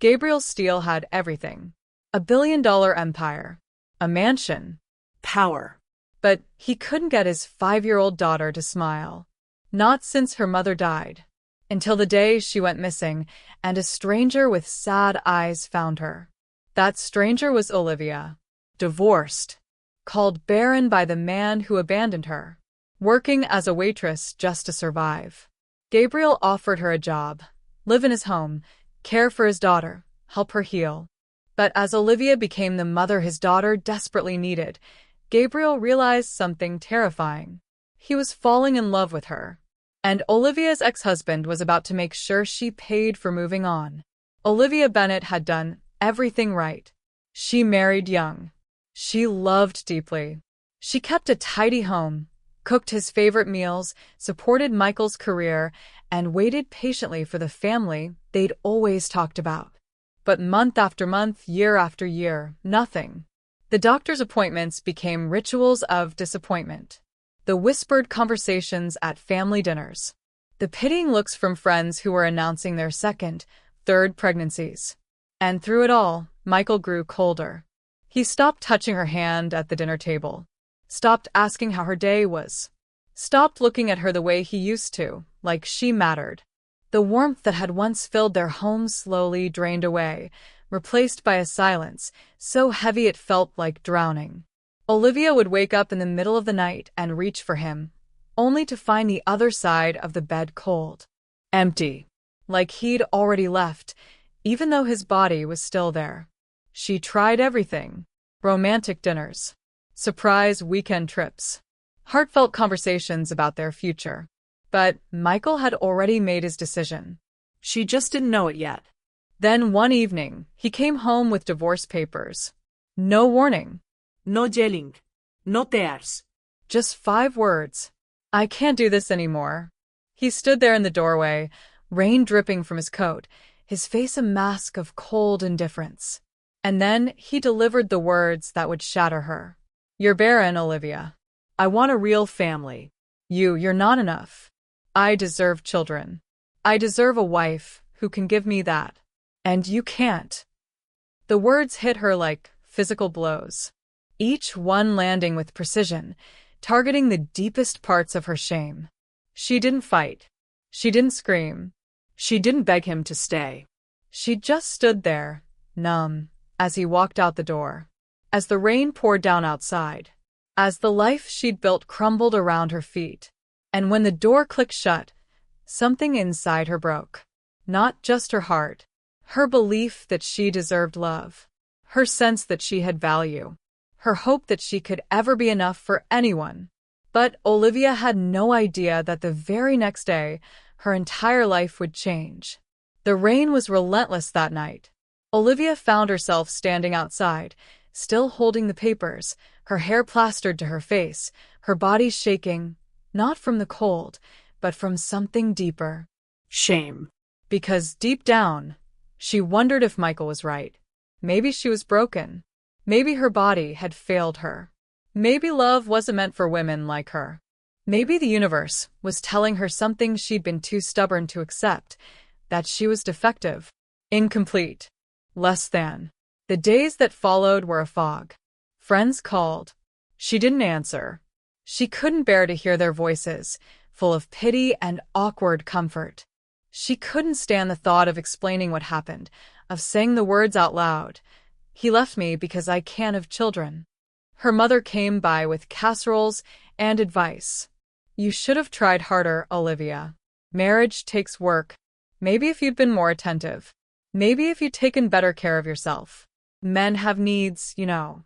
Gabriel Steele had everything. $1 billion empire. A mansion. Power. But he couldn't get his 5-year-old daughter to smile. Not since her mother died. Until the day she went missing, and a stranger with sad eyes found her. That stranger was Olivia. Divorced. Called barren by the man who abandoned her. Working as a waitress just to survive. Gabriel offered her a job. Live in his home. Care for his daughter. Help her heal. But as Olivia became the mother his daughter desperately needed, Gabriel realized something terrifying. He was falling in love with her. And Olivia's ex-husband was about to make sure she paid for moving on. Olivia Bennett had done everything right. She married young. She loved deeply. She kept a tidy home, cooked his favorite meals, supported Michael's career, and waited patiently for the family they'd always talked about. But month after month, year after year, nothing. The doctor's appointments became rituals of disappointment. The whispered conversations at family dinners. The pitying looks from friends who were announcing their second, third pregnancies. And through it all, Michael grew colder. He stopped touching her hand at the dinner table. Stopped asking how her day was. Stopped looking at her the way he used to, like she mattered. The warmth that had once filled their home slowly drained away, replaced by a silence so heavy it felt like drowning. Olivia would wake up in the middle of the night and reach for him, only to find the other side of the bed cold. Empty. Like he'd already left, even though his body was still there. She tried everything. Romantic dinners. Surprise weekend trips. Heartfelt conversations about their future. But Michael had already made his decision. She just didn't know it yet. Then one evening, he came home with divorce papers. No warning. No yelling. No tears. Just 5 words. I can't do this anymore. He stood there in the doorway, rain dripping from his coat, his face a mask of cold indifference. And then he delivered the words that would shatter her. You're barren, Olivia. I want a real family. You're not enough. I deserve children. I deserve a wife who can give me that. And you can't. The words hit her like physical blows. Each one landing with precision, targeting the deepest parts of her shame. She didn't fight. She didn't scream. She didn't beg him to stay. She just stood there, numb, as he walked out the door. As the rain poured down outside. As the life she'd built crumbled around her feet. And when the door clicked shut, something inside her broke. Not just her heart. Her belief that she deserved love. Her sense that she had value. Her hope that she could ever be enough for anyone. But Olivia had no idea that the very next day, her entire life would change. The rain was relentless that night. Olivia found herself standing outside, still holding the papers, her hair plastered to her face, her body shaking, not from the cold, but from something deeper. Shame. Because deep down, she wondered if Michael was right. Maybe she was broken. Maybe her body had failed her. Maybe love wasn't meant for women like her. Maybe the universe was telling her something she'd been too stubborn to accept, that she was defective, incomplete, less than. The days that followed were a fog. Friends called. She didn't answer. She couldn't bear to hear their voices, full of pity and awkward comfort. She couldn't stand the thought of explaining what happened, of saying the words out loud. He left me because I can't have children. Her mother came by with casseroles and advice. You should have tried harder, Olivia. Marriage takes work. Maybe if you'd been more attentive. Maybe if you'd taken better care of yourself. Men have needs, you know.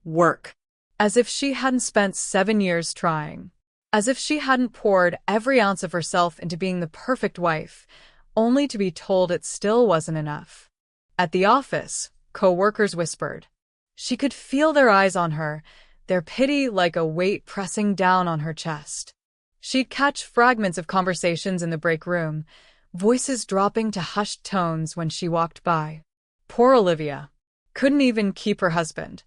Work. As if she hadn't spent 7 years trying. As if she hadn't poured every ounce of herself into being the perfect wife, only to be told it still wasn't enough. At the office, co-workers whispered. She could feel their eyes on her, their pity like a weight pressing down on her chest. She'd catch fragments of conversations in the break room, voices dropping to hushed tones when she walked by. Poor Olivia. Couldn't even keep her husband.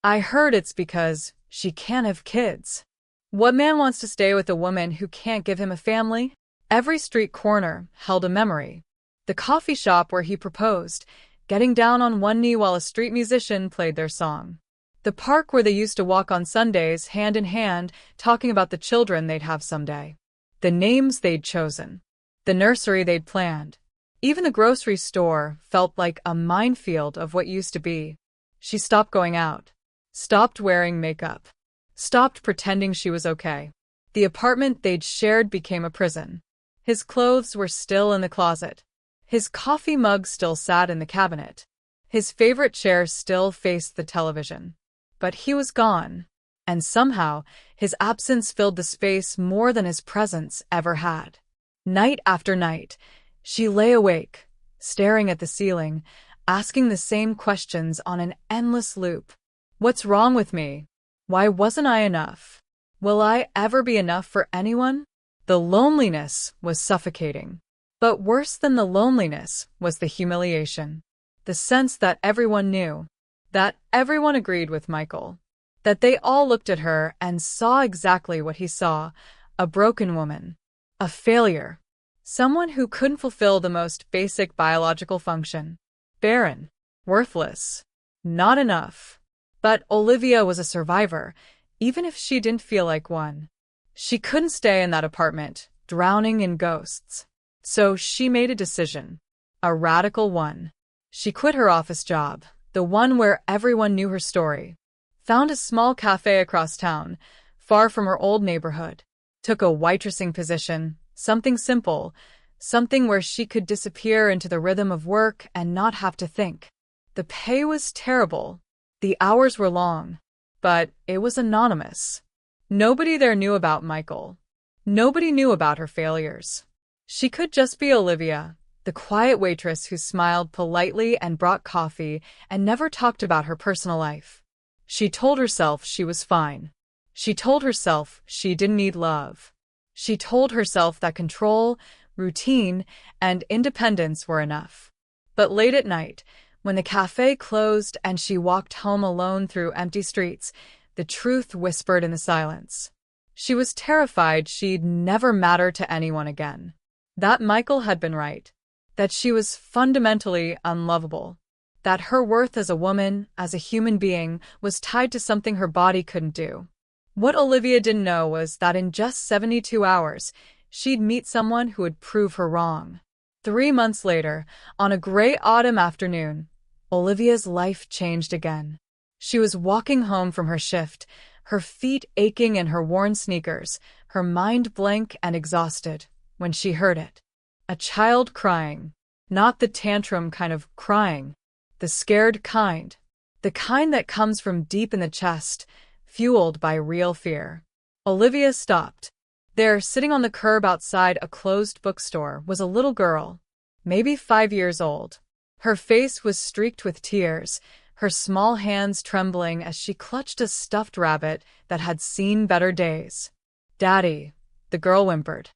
I heard it's because she can't have kids. What man wants to stay with a woman who can't give him a family? Every street corner held a memory. the coffee shop where he proposed, getting down on one knee while a street musician played their song. The park where they used to walk on Sundays, hand in hand, talking about the children they'd have someday. The names they'd chosen. The nursery they'd planned. Even the grocery store felt like a minefield of what used to be. She stopped going out. Stopped wearing makeup. Stopped pretending she was okay. The apartment they'd shared became a prison. His clothes were still in the closet. His coffee mug still sat in the cabinet. His favorite chair still faced the television. But he was gone, and somehow his absence filled the space more than his presence ever had. Night after night, she lay awake, staring at the ceiling, asking the same questions on an endless loop. What's wrong with me? Why wasn't I enough? Will I ever be enough for anyone? The loneliness was suffocating. But worse than the loneliness was the humiliation. The sense that everyone knew. That everyone agreed with Michael. That they all looked at her and saw exactly what he saw. A broken woman. A failure. Someone who couldn't fulfill the most basic biological function. Barren. Worthless. Not enough. But Olivia was a survivor, even if she didn't feel like one. She couldn't stay in that apartment, drowning in ghosts. So she made a decision. A radical one. She quit her office job, the one where everyone knew her story. Found a small cafe across town, far from her old neighborhood. Took a waitressing position, something simple, something where she could disappear into the rhythm of work and not have to think. The pay was terrible. The hours were long. But it was anonymous. Nobody there knew about Michael. Nobody knew about her failures. She could just be Olivia, the quiet waitress who smiled politely and brought coffee and never talked about her personal life. She told herself she was fine. She told herself she didn't need love. She told herself that control, routine, and independence were enough. But late at night, when the cafe closed and she walked home alone through empty streets, the truth whispered in the silence. She was terrified she'd never matter to anyone again. That Michael had been right. That she was fundamentally unlovable. That her worth as a woman, as a human being, was tied to something her body couldn't do. What Olivia didn't know was that in just 72 hours, she'd meet someone who would prove her wrong. 3 months later, on a gray autumn afternoon, Olivia's life changed again. She was walking home from her shift, her feet aching in her worn sneakers, her mind blank and exhausted, when she heard it. A child crying. Not the tantrum kind of crying. The scared kind. The kind that comes from deep in the chest, fueled by real fear. Olivia stopped. There, sitting on the curb outside a closed bookstore, was a little girl, maybe 5 years old. Her face was streaked with tears, her small hands trembling as she clutched a stuffed rabbit that had seen better days. "Daddy," the girl whimpered.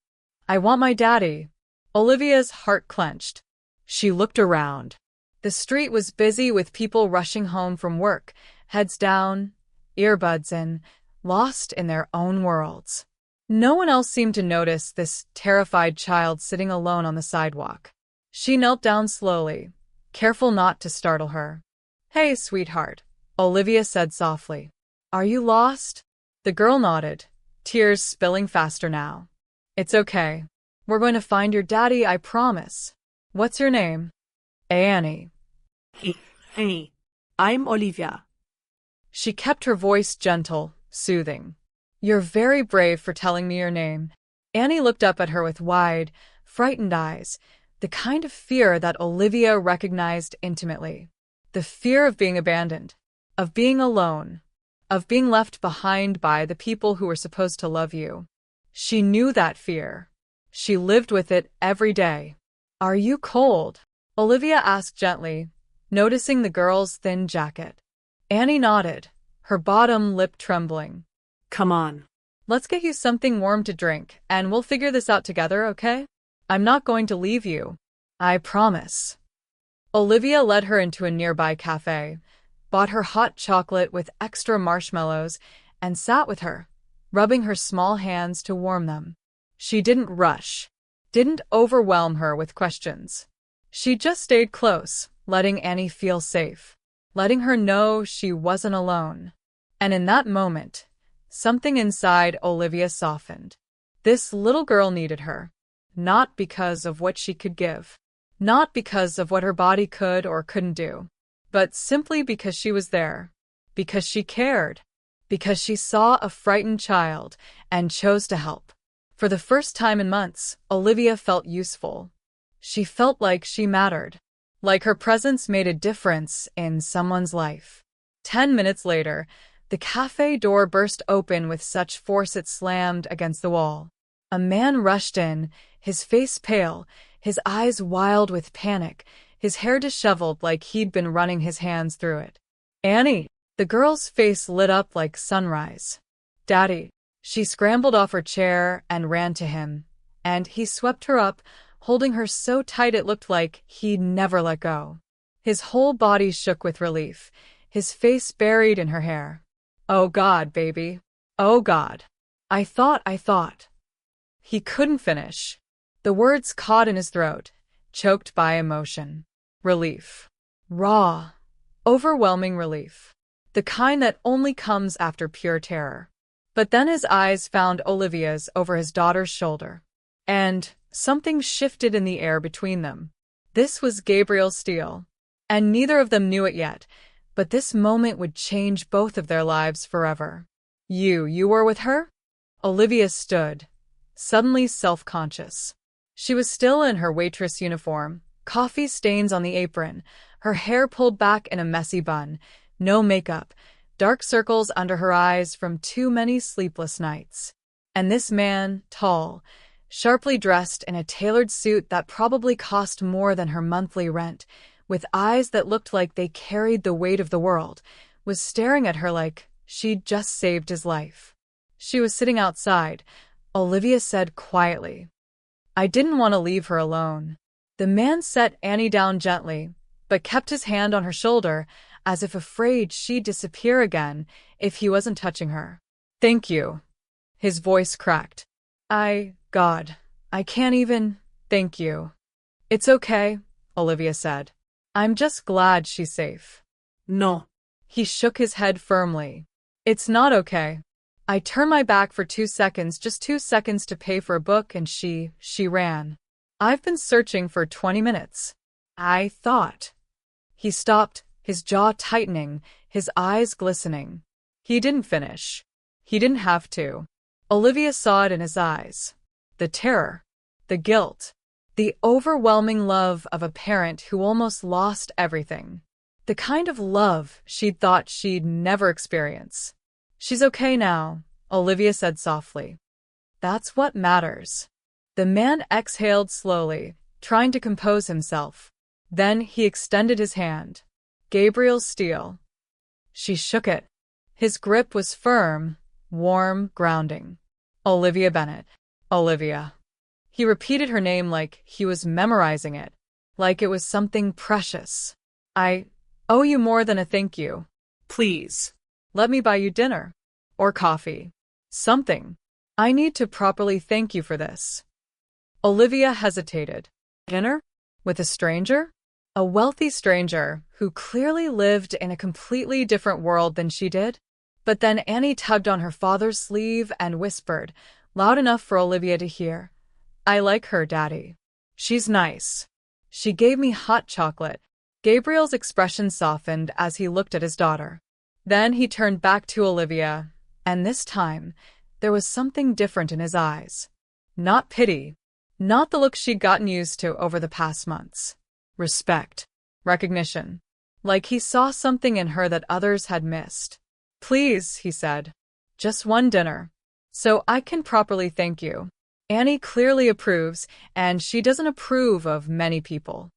"I want my daddy." Olivia's heart clenched. She looked around. The street was busy with people rushing home from work, heads down, earbuds in, lost in their own worlds. No one else seemed to notice this terrified child sitting alone on the sidewalk. She knelt down slowly, careful not to startle her. "Hey, sweetheart," Olivia said softly. "Are you lost?" The girl nodded, tears spilling faster now. "It's okay. We're going to find your daddy, I promise. What's your name?" "Annie." Hey, I'm Olivia. She kept her voice gentle, soothing. "You're very brave for telling me your name." Annie looked up at her with wide, frightened eyes, the kind of fear that Olivia recognized intimately. The fear of being abandoned, of being alone, of being left behind by the people who were supposed to love you. She knew that fear. She lived with it every day. "Are you cold?" Olivia asked gently, noticing the girl's thin jacket. Annie nodded, her bottom lip trembling. Come on. "Let's get you something warm to drink, and we'll figure this out together, okay? I'm not going to leave you. I promise." Olivia led her into a nearby cafe, bought her hot chocolate with extra marshmallows, and sat with her, rubbing her small hands to warm them. She didn't rush, didn't overwhelm her with questions. She just stayed close, letting Annie feel safe, letting her know she wasn't alone. And in that moment, something inside Olivia softened. This little girl needed her, not because of what she could give, not because of what her body could or couldn't do, but simply because she was there, because she cared, because she saw a frightened child and chose to help. For the first time in months, Olivia felt useful. She felt like she mattered, like her presence made a difference in someone's life. 10 minutes later, the cafe door burst open with such force it slammed against the wall. A man rushed in, his face pale, his eyes wild with panic, his hair disheveled like he'd been running his hands through it. Annie! The girl's face lit up like sunrise. Daddy! She scrambled off her chair and ran to him, and he swept her up, holding her so tight it looked like he'd never let go. His whole body shook with relief, his face buried in her hair. Oh God, baby. Oh God. I thought. He couldn't finish. The words caught in his throat, choked by emotion. Relief. Raw, overwhelming relief. The kind that only comes after pure terror. But then his eyes found Olivia's over his daughter's shoulder. And something shifted in the air between them. This was Gabriel Steele. And neither of them knew it yet, but this moment would change both of their lives forever. You were with her? Olivia stood, suddenly self-conscious. She was still in her waitress uniform, coffee stains on the apron, her hair pulled back in a messy bun, no makeup, dark circles under her eyes from too many sleepless nights. And this man, tall, sharply dressed in a tailored suit that probably cost more than her monthly rent, with eyes that looked like they carried the weight of the world, was staring at her like she'd just saved his life. She was sitting outside, Olivia said quietly. I didn't want to leave her alone. The man set Annie down gently, but kept his hand on her shoulder, as if afraid she'd disappear again if he wasn't touching her. Thank you. His voice cracked. God, I can't even, thank you. It's okay, Olivia said. I'm just glad she's safe. No. He shook his head firmly. It's not okay. I turned my back for 2 seconds, just 2 seconds to pay for a book, and she ran. I've been searching for 20 minutes. I thought. He stopped, his jaw tightening, his eyes glistening. He didn't finish. He didn't have to. Olivia saw it in his eyes. The terror, the guilt, the overwhelming love of a parent who almost lost everything. The kind of love she'd thought she'd never experience. She's okay now, Olivia said softly. That's what matters. The man exhaled slowly, trying to compose himself. Then he extended his hand. Gabriel Steele. She shook it. His grip was firm, warm, grounding. Olivia Bennett. Olivia. He repeated her name like he was memorizing it, like it was something precious. I owe you more than a thank you. Please. Let me buy you dinner. Or coffee. Something. I need to properly thank you for this. Olivia hesitated. Dinner? With a stranger? A wealthy stranger who clearly lived in a completely different world than she did? But then Annie tugged on her father's sleeve and whispered, loud enough for Olivia to hear, I like her, Daddy. She's nice. She gave me hot chocolate. Gabriel's expression softened as he looked at his daughter. Then he turned back to Olivia, and this time, there was something different in his eyes. Not pity. Not the look she'd gotten used to over the past months. Respect. Recognition. Like he saw something in her that others had missed. Please, he said. Just one dinner. So I can properly thank you. Annie clearly approves, and she doesn't approve of many people.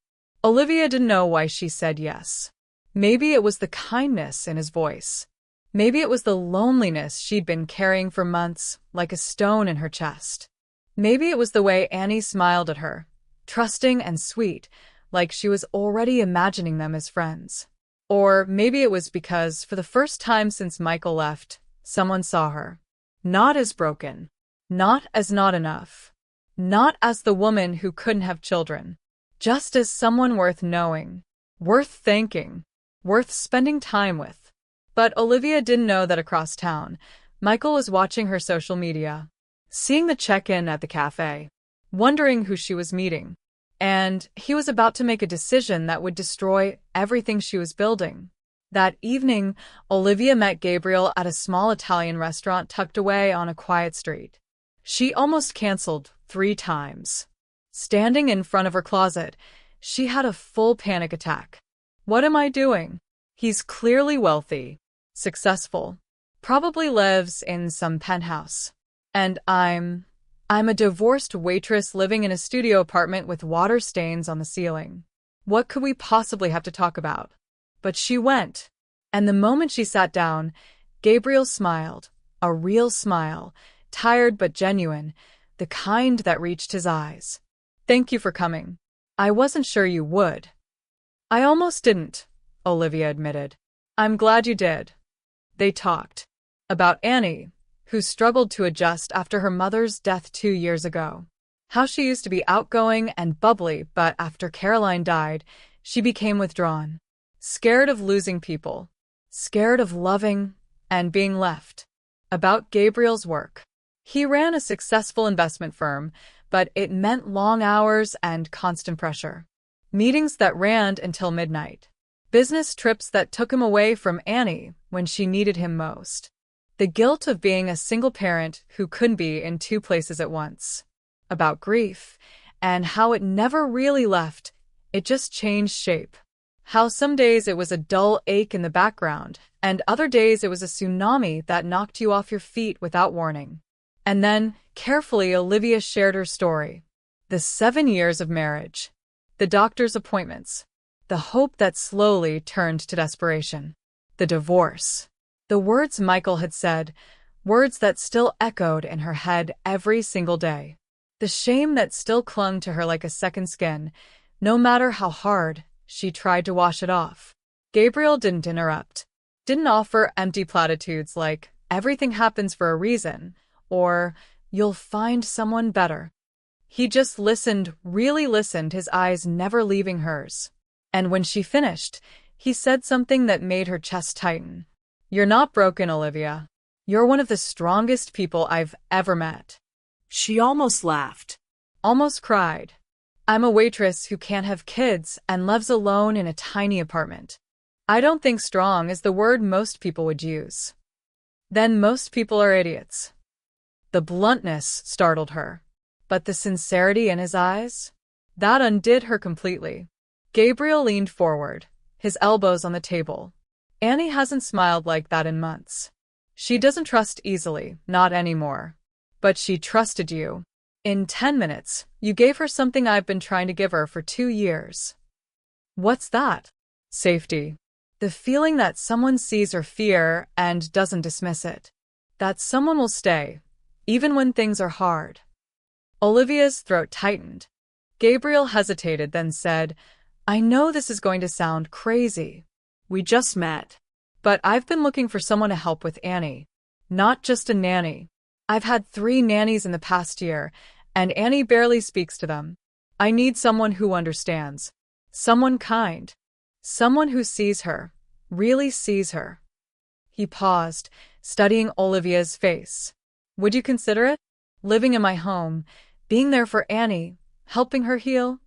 Olivia didn't know why she said yes. Maybe it was the kindness in his voice. Maybe it was the loneliness she'd been carrying for months, like a stone in her chest. Maybe it was the way Annie smiled at her, trusting and sweet, like she was already imagining them as friends. Or maybe it was because, for the first time since Michael left, someone saw her. Not as broken. Not as not enough. Not as the woman who couldn't have children. just as someone worth knowing, worth thanking, worth spending time with. But Olivia didn't know that across town, Michael was watching her social media, seeing the check-in at the café, wondering who she was meeting. And he was about to make a decision that would destroy everything she was building. That evening, Olivia met Gabriel at a small Italian restaurant tucked away on a quiet street. She almost canceled 3 times. Standing in front of her closet, she had a full panic attack. What am I doing? He's clearly wealthy, successful, probably lives in some penthouse. And I'm a divorced waitress living in a studio apartment with water stains on the ceiling. What could we possibly have to talk about? But she went. And the moment she sat down, Gabriel smiled, a real smile, tired but genuine, the kind that reached his eyes. Thank you for coming. I wasn't sure you would. I almost didn't, Olivia admitted. I'm glad you did. They talked about Annie, who struggled to adjust after her mother's death 2 years ago. How she used to be outgoing and bubbly, but after Caroline died, she became withdrawn. Scared of losing people. Scared of loving and being left. About Gabriel's work. He ran a successful investment firm, but it meant long hours and constant pressure. Meetings that ran until midnight. Business trips that took him away from Annie when she needed him most. The guilt of being a single parent who couldn't be in 2 places at once. About grief, and how it never really left, it just changed shape. How some days it was a dull ache in the background, and other days it was a tsunami that knocked you off your feet without warning. And then, carefully, Olivia shared her story. The 7 years of marriage. The doctor's appointments. The hope that slowly turned to desperation. The divorce. The words Michael had said, words that still echoed in her head every single day. The shame that still clung to her like a second skin, no matter how hard she tried to wash it off. Gabriel didn't interrupt. Didn't offer empty platitudes like, everything happens for a reason, or, you'll find someone better. He just listened, really listened, his eyes never leaving hers. And when she finished, he said something that made her chest tighten. You're not broken, Olivia. You're one of the strongest people I've ever met. She almost laughed. Almost cried. I'm a waitress who can't have kids and lives alone in a tiny apartment. I don't think strong is the word most people would use. Then most people are idiots. The bluntness startled her. But the sincerity in his eyes? That undid her completely. Gabriel leaned forward, his elbows on the table. Annie hasn't smiled like that in months. She doesn't trust easily, not anymore. But she trusted you. In 10 minutes, you gave her something I've been trying to give her for 2 years. What's that? Safety. The feeling that someone sees her fear and doesn't dismiss it. That someone will stay, even when things are hard. Olivia's throat tightened. Gabriel hesitated, then said, I know this is going to sound crazy. We just met. But I've been looking for someone to help with Annie. Not just a nanny. I've had 3 nannies in the past year, and Annie barely speaks to them. I need someone who understands. Someone kind. Someone who sees her. Really sees her. He paused, studying Olivia's face. Would you consider it? Living in my home, being there for Annie, helping her heal?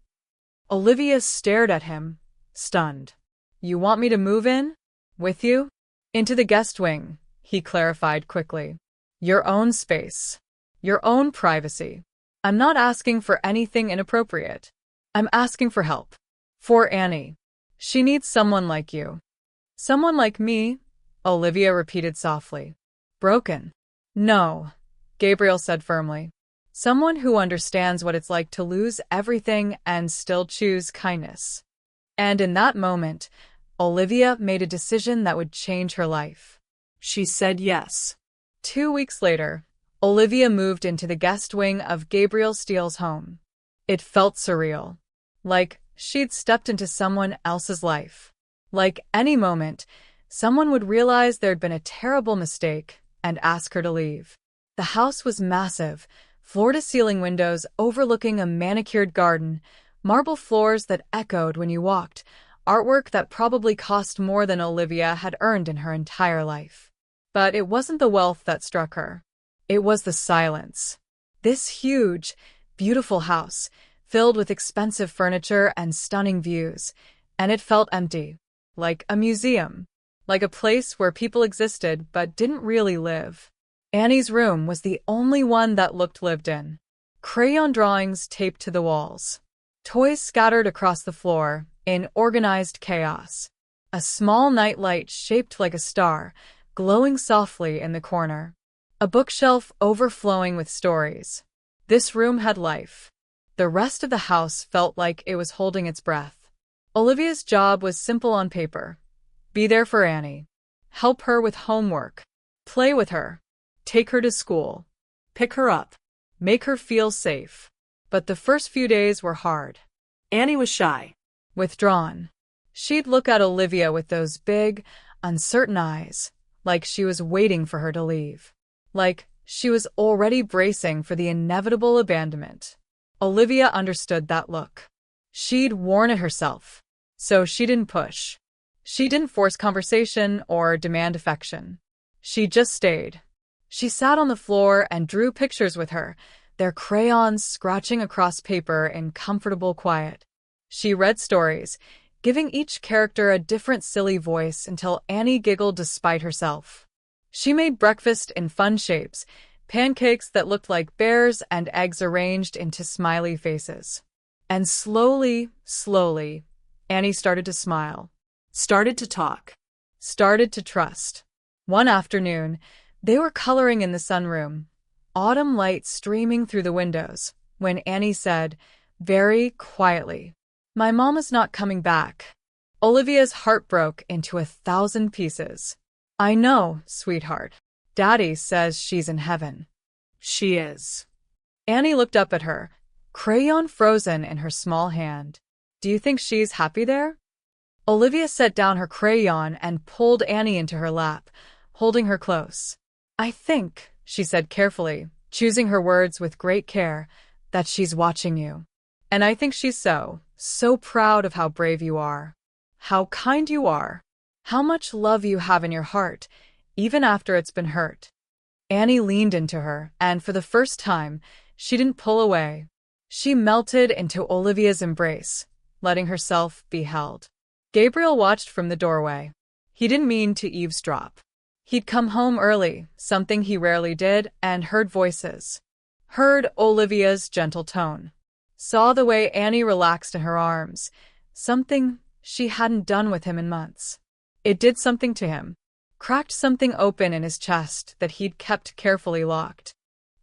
Olivia stared at him, stunned. You want me to move in? With you? Into the guest wing, he clarified quickly. Your own space. Your own privacy. I'm not asking for anything inappropriate. I'm asking for help. For Annie. She needs someone like you. Someone like me, Olivia repeated softly. Broken. No, Gabriel said firmly. Someone who understands what it's like to lose everything and still choose kindness. And in that moment, Olivia made a decision that would change her life. She said yes. 2 weeks later, Olivia moved into the guest wing of Gabriel Steele's home. It felt surreal. Like she'd stepped into someone else's life. Like any moment, someone would realize there'd been a terrible mistake and ask her to leave. The house was massive, floor-to-ceiling windows overlooking a manicured garden, Marble floors that echoed when you walked, artwork that probably cost more than Olivia had earned in her entire life. But it wasn't the wealth that struck her. It was the silence. This huge, beautiful house, filled with expensive furniture and stunning views, and it felt empty, like a museum, like a place where people existed but didn't really live. Annie's room was the only one that looked lived in. Crayon drawings taped to the walls. Toys scattered across the floor in organized chaos. A small nightlight shaped like a star, glowing softly in the corner. A bookshelf overflowing with stories. This room had life. The rest of the house felt like it was holding its breath. Olivia's job was simple on paper. Be there for Annie. Help her with homework. Play with her. Take her to school. Pick her up. Make her feel safe. But the first few days were hard. Annie was shy. Withdrawn. She'd look at Olivia with those big, uncertain eyes, like she was waiting for her to leave. Like she was already bracing for the inevitable abandonment. Olivia understood that look. She'd worn it herself, so she didn't push. She didn't force conversation or demand affection. She just stayed. She sat on the floor and drew pictures with her, their crayons scratching across paper in comfortable quiet. She read stories, giving each character a different silly voice until Annie giggled despite herself. She made breakfast in fun shapes, pancakes that looked like bears and eggs arranged into smiley faces. And slowly, Annie started to smile. Started to talk. Started to trust. One afternoon, they were coloring in the sunroom, autumn light streaming through the windows, when Annie said, very quietly, "My mom is not coming back." Olivia's heart broke into 1,000 pieces. "I know, sweetheart. Daddy says she's in heaven." She is. Annie looked up at her, crayon frozen in her small hand. "Do you think she's happy there?" Olivia set down her crayon and pulled Annie into her lap, holding her close. "I think," she said carefully, choosing her words with great care, "that she's watching you. And I think she's so proud of how brave you are, how kind you are, how much love you have in your heart, even after it's been hurt." Annie leaned into her, and for the first time, she didn't pull away. She melted into Olivia's embrace, letting herself be held. Gabriel watched from the doorway. He didn't mean to eavesdrop. He'd come home early, something he rarely did, and heard voices. Heard Olivia's gentle tone. Saw the way Annie relaxed in her arms, something she hadn't done with him in months. It did something to him. Cracked something open in his chest that he'd kept carefully locked.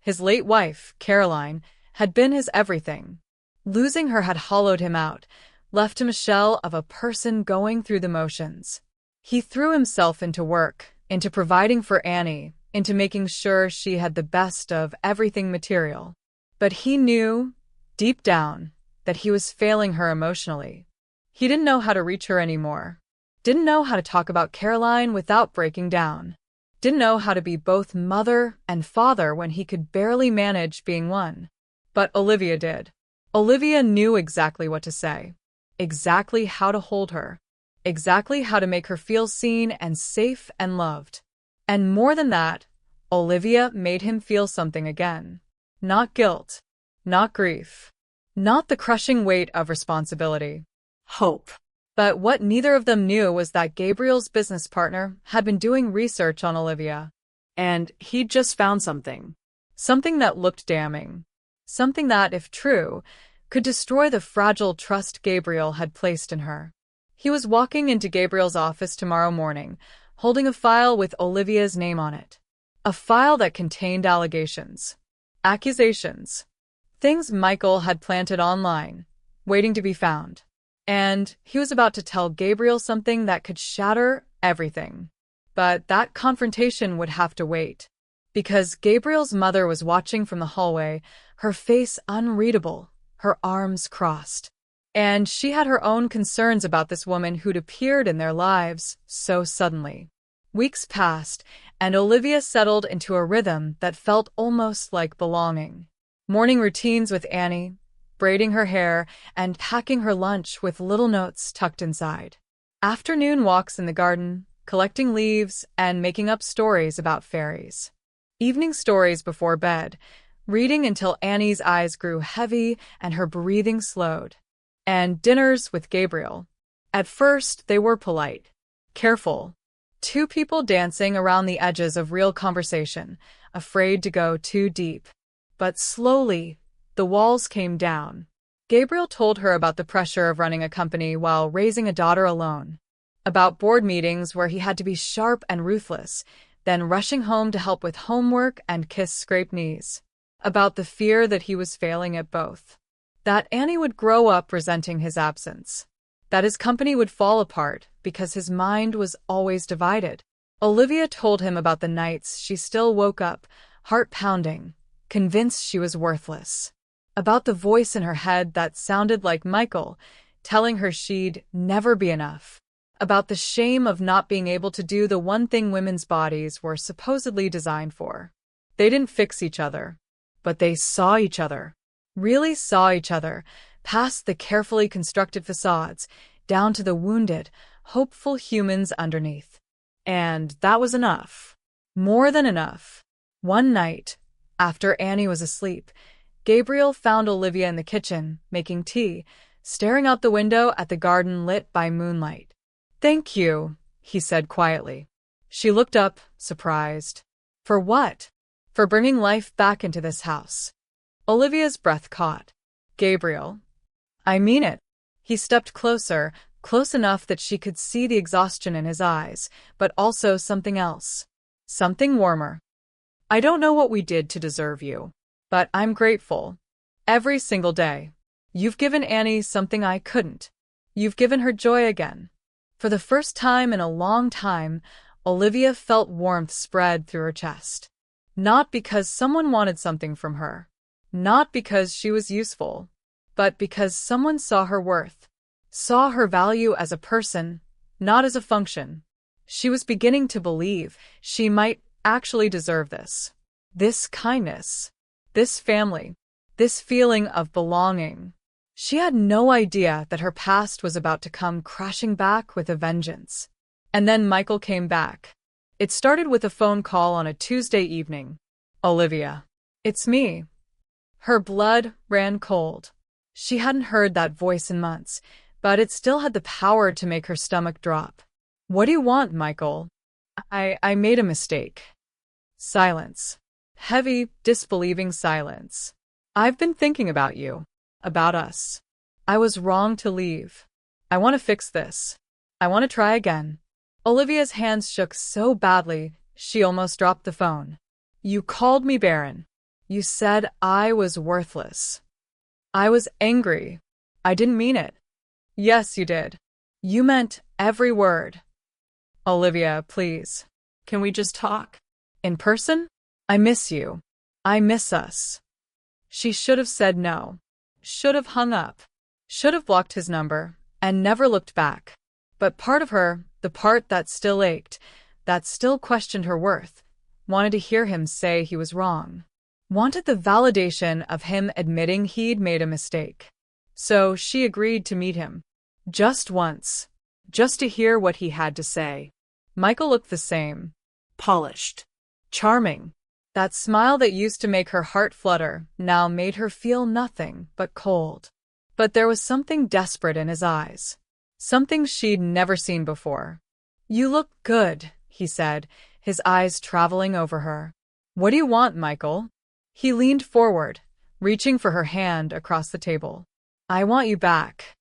His late wife, Caroline, had been his everything. Losing her had hollowed him out, left him a shell of a person going through the motions. He threw himself into work, into providing for Annie, into making sure she had the best of everything material. But he knew, deep down, that he was failing her emotionally. He didn't know how to reach her anymore. Didn't know how to talk about Caroline without breaking down. Didn't know how to be both mother and father when he could barely manage being one. But Olivia did. Olivia knew exactly what to say. Exactly how to hold her. Exactly how to make her feel seen and safe and loved. And more than that, Olivia made him feel something again. Not guilt. Not grief. Not the crushing weight of responsibility. Hope. But what neither of them knew was that Gabriel's business partner had been doing research on Olivia. And he'd just found something. Something that looked damning. Something that, if true, could destroy the fragile trust Gabriel had placed in her. He was walking into Gabriel's office tomorrow morning, holding a file with Olivia's name on it. A file that contained allegations. Accusations. Things Michael had planted online, waiting to be found. And he was about to tell Gabriel something that could shatter everything. But that confrontation would have to wait. Because Gabriel's mother was watching from the hallway, her face unreadable, her arms crossed. And she had her own concerns about this woman who'd appeared in their lives so suddenly. Weeks passed, and Olivia settled into a rhythm that felt almost like belonging. Morning routines with Annie, braiding her hair and packing her lunch with little notes tucked inside. Afternoon walks in the garden, collecting leaves and making up stories about fairies. Evening stories before bed, reading until Annie's eyes grew heavy and her breathing slowed. And dinners with Gabriel. At first, they were polite, careful. Two people dancing around the edges of real conversation, afraid to go too deep. But slowly, the walls came down. Gabriel told her about the pressure of running a company while raising a daughter alone, about board meetings where he had to be sharp and ruthless, then rushing home to help with homework and kiss scraped knees, about the fear that he was failing at both, that Annie would grow up resenting his absence, that his company would fall apart because his mind was always divided. Olivia told him about the nights she still woke up, heart pounding, convinced she was worthless, about the voice in her head that sounded like Michael, telling her she'd never be enough, about the shame of not being able to do the one thing women's bodies were supposedly designed for. They didn't fix each other, but they saw each other, really saw each other, past the carefully constructed facades, down to the wounded, hopeful humans underneath. And that was enough. More than enough. One night, after Annie was asleep, Gabriel found Olivia in the kitchen, making tea, staring out the window at the garden lit by moonlight. "Thank you," he said quietly. She looked up, surprised. "For what?" "For bringing life back into this house." Olivia's breath caught. "Gabriel, I mean it." He stepped closer, close enough that she could see the exhaustion in his eyes, but also something else. Something warmer. "I don't know what we did to deserve you, but I'm grateful. Every single day. You've given Annie something I couldn't. You've given her joy again." For the first time in a long time, Olivia felt warmth spread through her chest. Not because someone wanted something from her. Not because she was useful. But because someone saw her worth. Saw her value as a person, not as a function. She was beginning to believe she might actually deserve this. This kindness. This family. This feeling of belonging. She had no idea that her past was about to come crashing back with a vengeance. And then Michael came back. It started with a phone call on a Tuesday evening. "Olivia. It's me." Her blood ran cold. She hadn't heard that voice in months, but it still had the power to make her stomach drop. "What do you want, Michael?" I made a mistake." Silence. Heavy, disbelieving silence. "I've been thinking about you. About us. I was wrong to leave. I want to fix this. I want to try again." Olivia's hands shook so badly, she almost dropped the phone. "You called me barren. You said I was worthless. I was angry. I didn't mean it." "Yes, you did. You meant every word." "Olivia, please. Can we just talk? In person? I miss you. I miss us." She should have said no. Should have hung up. Should have blocked his number and never looked back. But part of her, the part that still ached, that still questioned her worth, wanted to hear him say he was wrong. Wanted the validation of him admitting he'd made a mistake. So she agreed to meet him. Just once. Just to hear what he had to say. Michael looked the same. Polished. Charming. That smile that used to make her heart flutter now made her feel nothing but cold. But there was something desperate in his eyes. Something she'd never seen before. "You look good," he said, his eyes traveling over her. "What do you want, Michael?" He leaned forward, reaching for her hand across the table. "I want you back."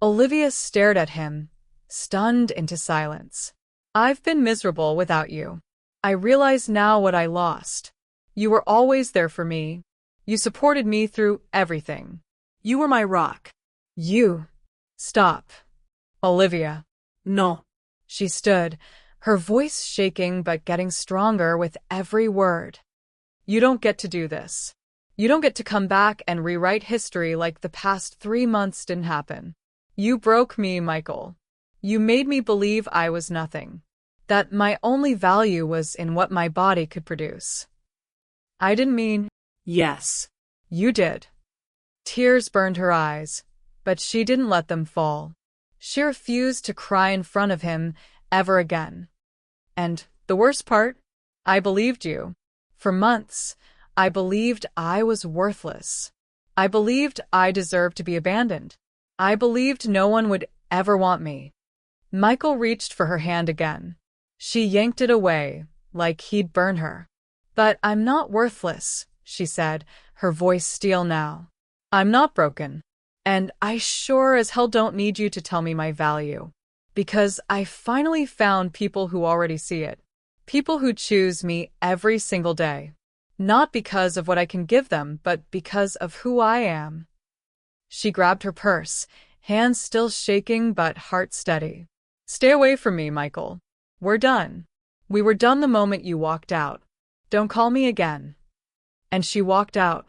Olivia stared at him, stunned into silence. "I've been miserable without you. I realize now what I lost. You were always there for me. You supported me through everything. You were my rock." "You." "Stop." "Olivia." "No." She stood, her voice shaking but getting stronger with every word. "You don't get to do this. You don't get to come back and rewrite history like the past 3 months didn't happen. You broke me, Michael. You made me believe I was nothing. That my only value was in what my body could produce. I didn't mean..." "Yes. You did. Tears burned her eyes, but she didn't let them fall. She refused to cry in front of him ever again. And the worst part? I believed you. For months, I believed I was worthless. I believed I deserved to be abandoned. I believed no one would ever want me. Michael reached for her hand again. She yanked it away, like he'd burn her. But I'm not worthless, she said, her voice steel now. I'm not broken. And I sure as hell don't need you to tell me my value. Because I finally found people who already see it. People who choose me every single day. Not because of what I can give them, but because of who I am. She grabbed her purse, hands still shaking but heart steady. Stay away from me, Michael. We're done. We were done the moment you walked out. Don't call me again. And she walked out.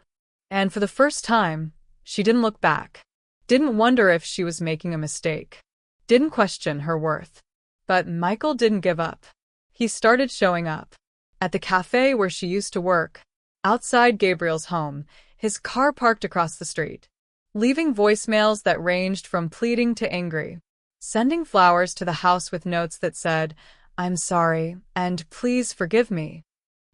And for the first time, she didn't look back. Didn't wonder if she was making a mistake. Didn't question her worth. But Michael didn't give up. He started showing up. At the café where she used to work. Outside Gabriel's home, his car parked across the street. Leaving voicemails that ranged from pleading to angry. Sending flowers to the house with notes that said, I'm sorry, and please forgive me.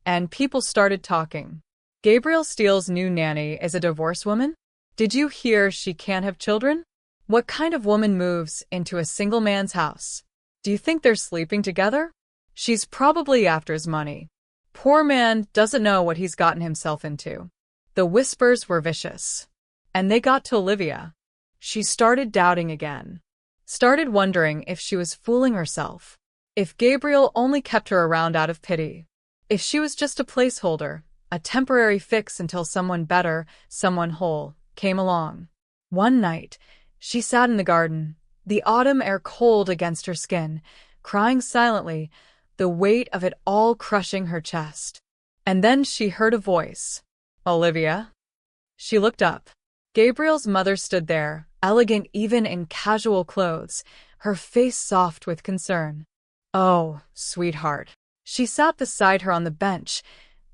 And people started talking. Gabriel Steele's new nanny is a divorced woman? Did you hear she can't have children? What kind of woman moves into a single man's house? Do you think they're sleeping together? She's probably after his money. Poor man doesn't know what he's gotten himself into. The whispers were vicious. And they got to Olivia. She started doubting again. Started wondering if she was fooling herself. If Gabriel only kept her around out of pity. If she was just a placeholder, a temporary fix until someone better, someone whole, came along. One night, she sat in the garden, the autumn air cold against her skin, crying silently, the weight of it all crushing her chest. And then she heard a voice. Olivia? She looked up. Gabriel's mother stood there, elegant even in casual clothes, her face soft with concern. Oh, sweetheart. She sat beside her on the bench,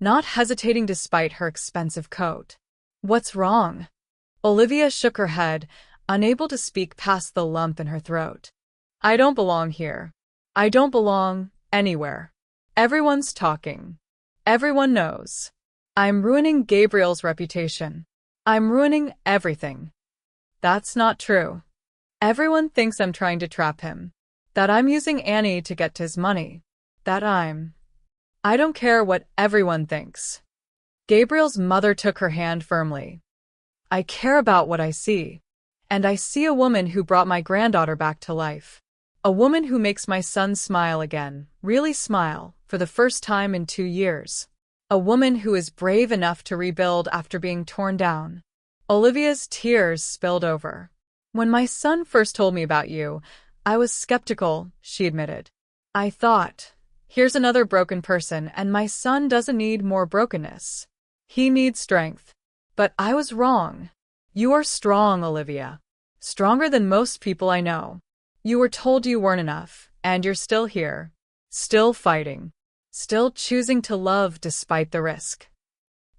not hesitating despite her expensive coat. What's wrong? Olivia shook her head, unable to speak past the lump in her throat. I don't belong here. I don't belong anywhere. Everyone's talking. Everyone knows. I'm ruining Gabriel's reputation. I'm ruining everything. That's not true. Everyone thinks I'm trying to trap him. That I'm using Annie to get to his money. I don't care what everyone thinks. Gabriel's mother took her hand firmly. I care about what I see. And I see a woman who brought my granddaughter back to life. A woman who makes my son smile again, really smile, for the first time in 2 years. A woman who is brave enough to rebuild after being torn down. Olivia's tears spilled over. When my son first told me about you, I was skeptical, she admitted. I thought, here's another broken person, and my son doesn't need more brokenness. He needs strength. But I was wrong. You are strong, Olivia. Stronger than most people I know. You were told you weren't enough, and you're still here. Still fighting. Still choosing to love despite the risk.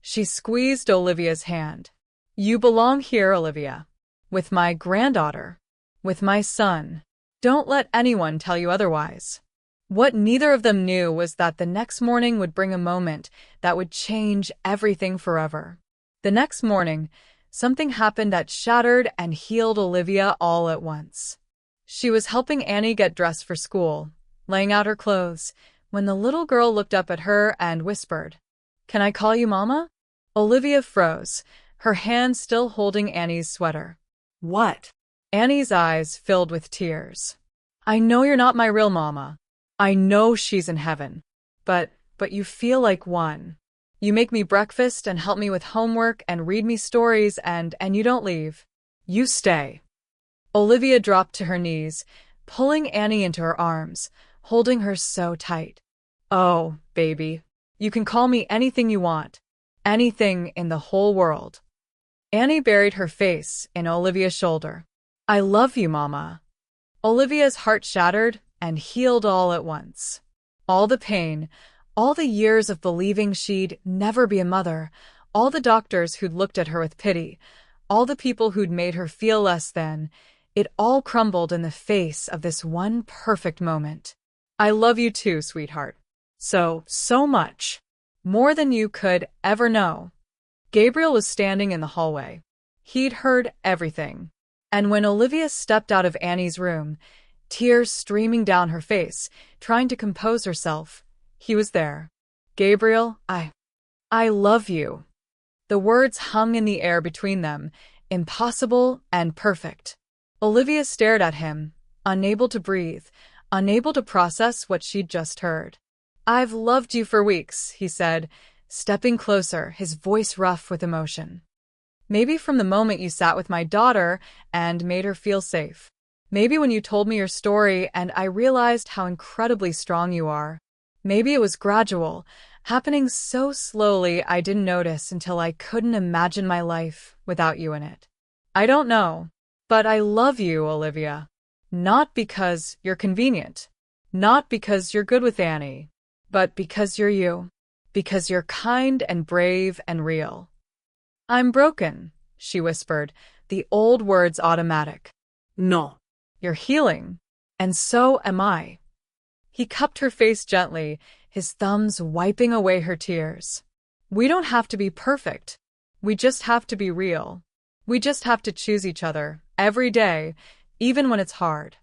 She squeezed Olivia's hand. You belong here, Olivia. With my granddaughter. With my son. Don't let anyone tell you otherwise. What neither of them knew was that the next morning would bring a moment that would change everything forever. The next morning, something happened that shattered and healed Olivia all at once. She was helping Annie get dressed for school, laying out her clothes, when the little girl looked up at her and whispered, Can I call you Mama? Olivia froze, her hand still holding Annie's sweater. What? Annie's eyes filled with tears. I know you're not my real mama. I know she's in heaven. But you feel like one. You make me breakfast and help me with homework and read me stories and you don't leave. You stay. Olivia dropped to her knees, pulling Annie into her arms, holding her so tight. Oh, baby, you can call me anything you want. Anything in the whole world. Annie buried her face in Olivia's shoulder. I love you, Mama. Olivia's heart shattered and healed all at once. All the pain, all the years of believing she'd never be a mother, all the doctors who'd looked at her with pity, all the people who'd made her feel less than, it all crumbled in the face of this one perfect moment. I love you too, sweetheart. So much. More than you could ever know. Gabriel was standing in the hallway. He'd heard everything. And when Olivia stepped out of Annie's room, tears streaming down her face, trying to compose herself, he was there. Gabriel, I love you. The words hung in the air between them, impossible and perfect. Olivia stared at him, unable to breathe, unable to process what she'd just heard. I've loved you for weeks, he said, stepping closer, his voice rough with emotion. Maybe from the moment you sat with my daughter and made her feel safe. Maybe when you told me your story and I realized how incredibly strong you are. Maybe it was gradual, happening so slowly I didn't notice until I couldn't imagine my life without you in it. I don't know, but I love you, Olivia. Not because you're convenient, not because you're good with Annie, but because you're you, because you're kind and brave and real. I'm broken, she whispered, the old words automatic. No. You're healing, and so am I. He cupped her face gently, his thumbs wiping away her tears. We don't have to be perfect. We just have to be real. We just have to choose each other, every day, even when it's hard.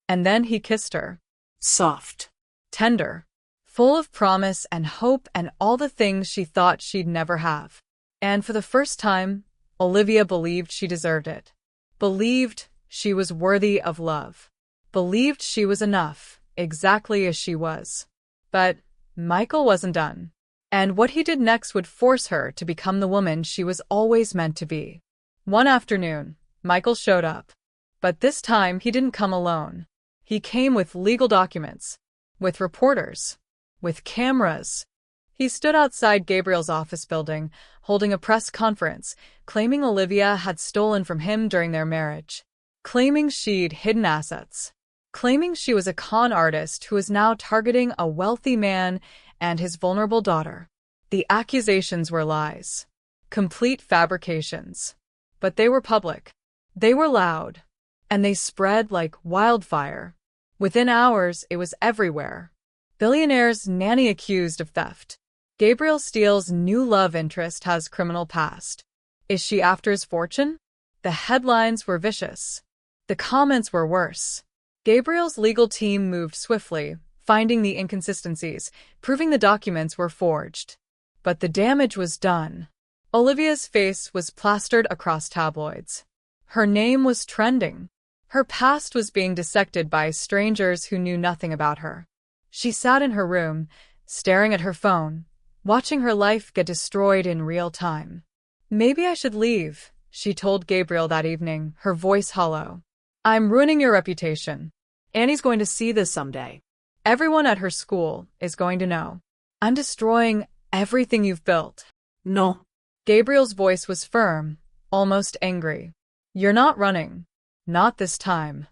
And then he kissed her. Soft. Tender. Full of promise and hope and all the things she thought she'd never have. And for the first time, Olivia believed she deserved it. Believed she was worthy of love. Believed she was enough, exactly as she was. But Michael wasn't done. And what he did next would force her to become the woman she was always meant to be. One afternoon, Michael showed up. But this time he didn't come alone. He came with legal documents, with reporters, with cameras. He stood outside Gabriel's office building, holding a press conference, claiming Olivia had stolen from him during their marriage. Claiming she'd hidden assets. Claiming she was a con artist who was now targeting a wealthy man and his vulnerable daughter. The accusations were lies. Complete fabrications. But they were public. They were loud. And they spread like wildfire. Within hours, it was everywhere. Billionaire's nanny accused of theft. Gabriel Steele's new love interest has criminal past. Is she after his fortune? The headlines were vicious. The comments were worse. Gabriel's legal team moved swiftly, finding the inconsistencies, proving the documents were forged. But the damage was done. Olivia's face was plastered across tabloids. Her name was trending. Her past was being dissected by strangers who knew nothing about her. She sat in her room, staring at her phone, watching her life get destroyed in real time. Maybe I should leave, she told Gabriel that evening, her voice hollow. I'm ruining your reputation. Annie's going to see this someday. Everyone at her school is going to know. I'm destroying everything you've built. No. Gabriel's voice was firm, almost angry. You're not running. Not this time.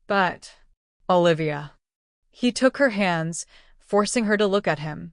But, Olivia. He took her hands, forcing her to look at him.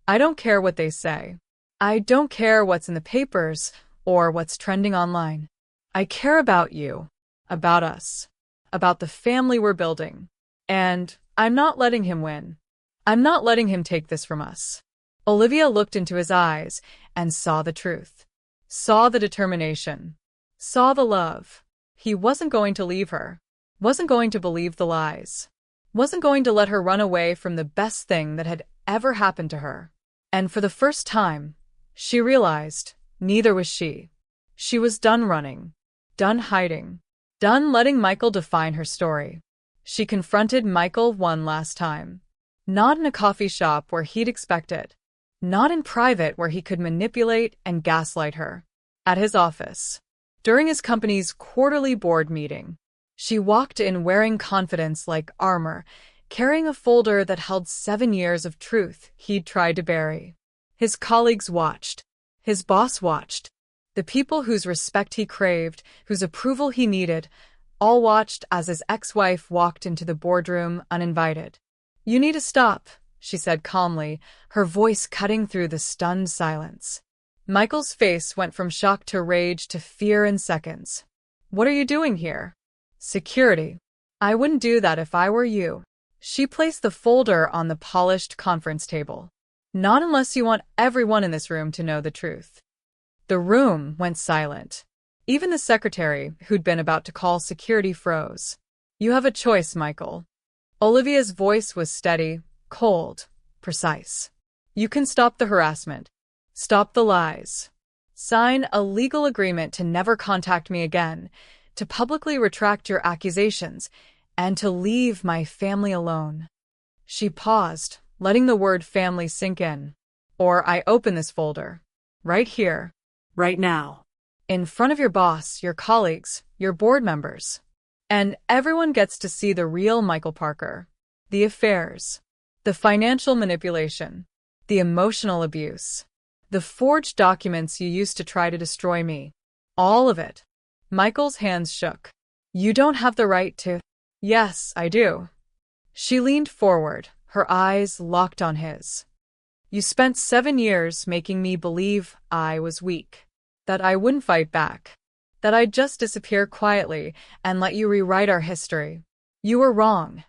I don't care what they say. I don't care what's in the papers or what's trending online. I care about you, about us, about the family we're building. And I'm not letting him win. I'm not letting him take this from us. Olivia looked into his eyes and saw the truth. Saw the determination. Saw the love. He wasn't going to leave her. Wasn't going to believe the lies. Wasn't going to let her run away from the best thing that had ever happened to her. And for the first time, she realized neither was she. She was done running. Done hiding. Done letting Michael define her story. She confronted Michael one last time. Not in a coffee shop where he'd expect it. Not in private where he could manipulate and gaslight her. At his office. During his company's quarterly board meeting. She walked in wearing confidence like armor, carrying a folder that held 7 years of truth he'd tried to bury. His colleagues watched. His boss watched. The people whose respect he craved, whose approval he needed, all watched as his ex-wife walked into the boardroom uninvited. You need to stop, she said calmly, her voice cutting through the stunned silence. Michael's face went from shock to rage to fear in seconds. What are you doing here? Security. I wouldn't do that if I were you. She placed the folder on the polished conference table. Not unless you want everyone in this room to know the truth. The room went silent. Even the secretary, who'd been about to call security, froze. You have a choice, Michael. Olivia's voice was steady, cold, precise. You can stop the harassment. Stop the lies. Sign a legal agreement to never contact me again, to publicly retract your accusations, and to leave my family alone. She paused, letting the word family sink in. Or I open this folder. Right here. Right now. In front of your boss, your colleagues, your board members. And everyone gets to see the real Michael Parker. The affairs. The financial manipulation. The emotional abuse. The forged documents you used to try to destroy me. All of it. Michael's hands shook. You don't have the right to. Yes, I do. She leaned forward, her eyes locked on his. You spent 7 years making me believe I was weak. That I wouldn't fight back. That I'd just disappear quietly and let you rewrite our history. You were wrong.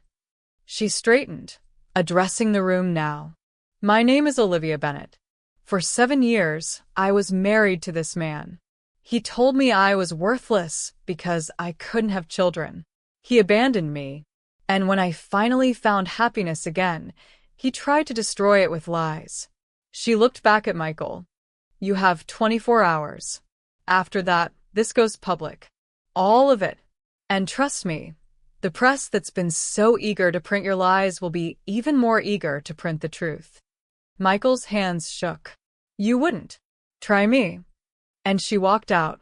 She straightened, addressing the room now. My name is Olivia Bennett. For 7 years, I was married to this man. He told me I was worthless because I couldn't have children. He abandoned me. And when I finally found happiness again, he tried to destroy it with lies. She looked back at Michael. You have 24 hours. After that, this goes public. All of it. And trust me, the press that's been so eager to print your lies will be even more eager to print the truth. Michael's hands shook. You wouldn't. Try me. And she walked out,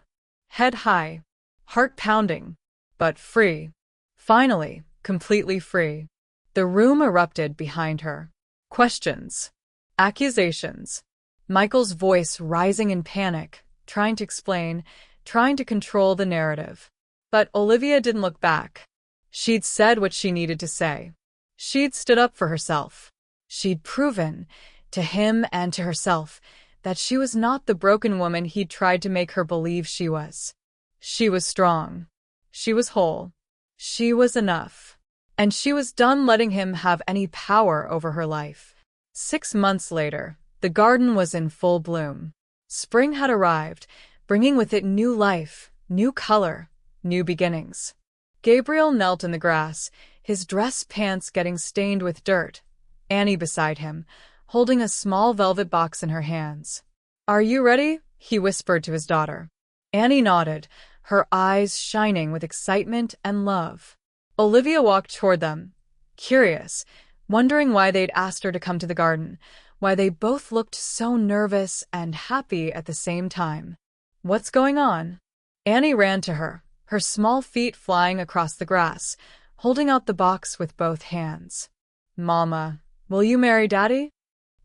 head high, heart pounding, but free. Finally, completely free. The room erupted behind her. Questions. Accusations. Michael's voice rising in panic, trying to explain, trying to control the narrative. But Olivia didn't look back. She'd said what she needed to say. She'd stood up for herself. She'd proven, to him and to herself, that she was not the broken woman he'd tried to make her believe she was. She was strong. She was whole. She was enough. And she was done letting him have any power over her life. 6 months later, the garden was in full bloom. Spring had arrived, bringing with it new life, new color, new beginnings. Gabriel knelt in the grass, his dress pants getting stained with dirt. Annie beside him, holding a small velvet box in her hands. Are you ready? He whispered to his daughter. Annie nodded, her eyes shining with excitement and love. Olivia walked toward them, curious, wondering why they'd asked her to come to the garden, why they both looked so nervous and happy at the same time. What's going on? Annie ran to her, her small feet flying across the grass, holding out the box with both hands. Mama, will you marry Daddy?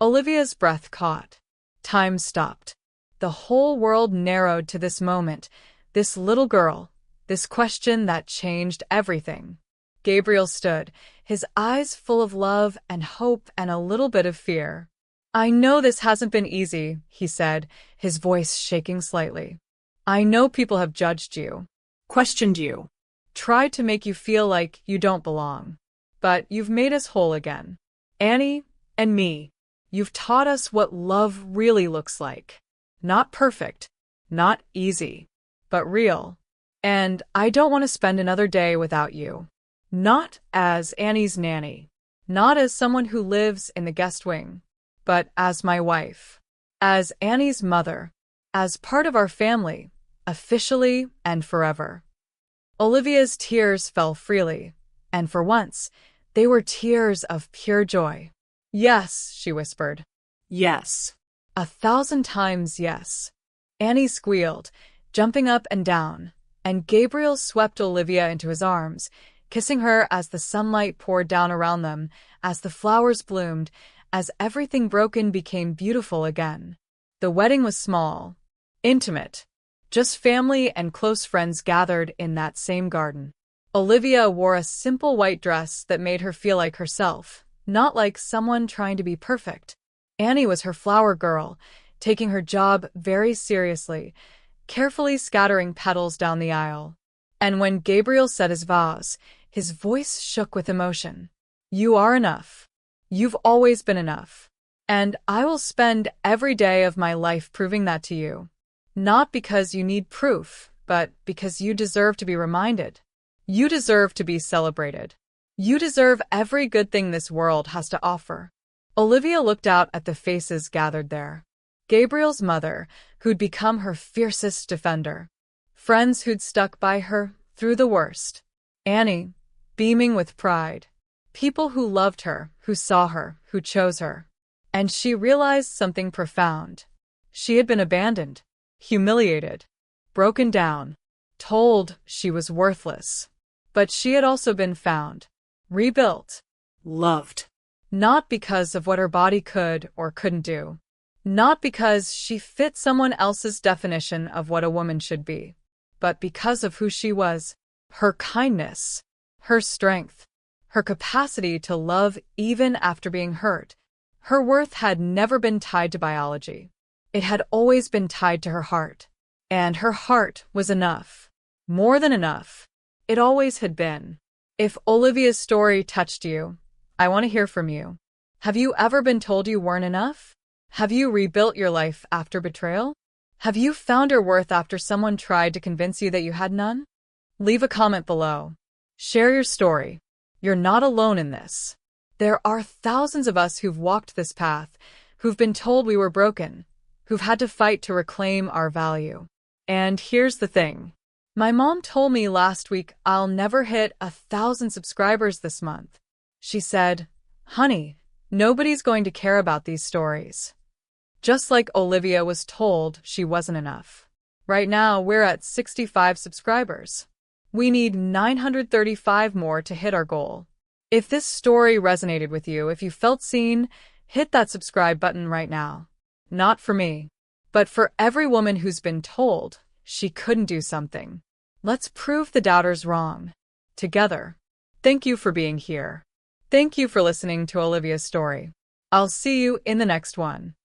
Olivia's breath caught. Time stopped. The whole world narrowed to this moment, this little girl, this question that changed everything. Gabriel stood, his eyes full of love and hope and a little bit of fear. I know this hasn't been easy, he said, his voice shaking slightly. I know people have judged you, Questioned you. tried to make you feel like you don't belong. But you've made us whole again. Annie and me. You've taught us what love really looks like. Not perfect, not easy, but real. And I don't want to spend another day without you. Not as Annie's nanny, not as someone who lives in the guest wing, but as my wife, as Annie's mother, as part of our family, officially and forever. Olivia's tears fell freely, and for once, they were tears of pure joy. Yes, she whispered. Yes. 1,000 times yes. Annie squealed, jumping up and down, and Gabriel swept Olivia into his arms, kissing her as the sunlight poured down around them, as the flowers bloomed, as everything broken became beautiful again. The wedding was small, intimate, just family and close friends gathered in that same garden. Olivia wore a simple white dress that made her feel like herself, not like someone trying to be perfect. Annie was her flower girl, taking her job very seriously, carefully scattering petals down the aisle. And when Gabriel said his vows, his voice shook with emotion. You are enough. You've always been enough. And I will spend every day of my life proving that to you. Not because you need proof, but because you deserve to be reminded. You deserve to be celebrated. You deserve every good thing this world has to offer. Olivia looked out at the faces gathered there. Gabriel's mother, who'd become her fiercest defender. Friends who'd stuck by her through the worst. Annie, beaming with pride. People who loved her, who saw her, who chose her. And she realized something profound. She had been abandoned, humiliated, broken down, told she was worthless. But she had also been found, rebuilt, Loved. not because of what her body could or couldn't do, not because she fit someone else's definition of what a woman should be, but because of who she was, her kindness, her strength, her capacity to love even after being hurt. Her worth had never been tied to biology. It had always been tied to her heart. And her heart was enough. More than enough. It always had been. If Olivia's story touched you, I want to hear from you. Have you ever been told you weren't enough? Have you rebuilt your life after betrayal? Have you found your worth after someone tried to convince you that you had none? Leave a comment below. Share your story. You're not alone in this. There are thousands of us who've walked this path, who've been told we were broken, who've had to fight to reclaim our value. And here's the thing. My mom told me last week I'll never hit 1,000 subscribers this month. She said, honey, nobody's going to care about these stories. Just like Olivia was told she wasn't enough. Right now, we're at 65 subscribers. We need 935 more to hit our goal. If this story resonated with you, if you felt seen, hit that subscribe button right now. Not for me, but for every woman who's been told she couldn't do something. Let's prove the doubters wrong. Together. Thank you for being here. Thank you for listening to Olivia's story. I'll see you in the next one.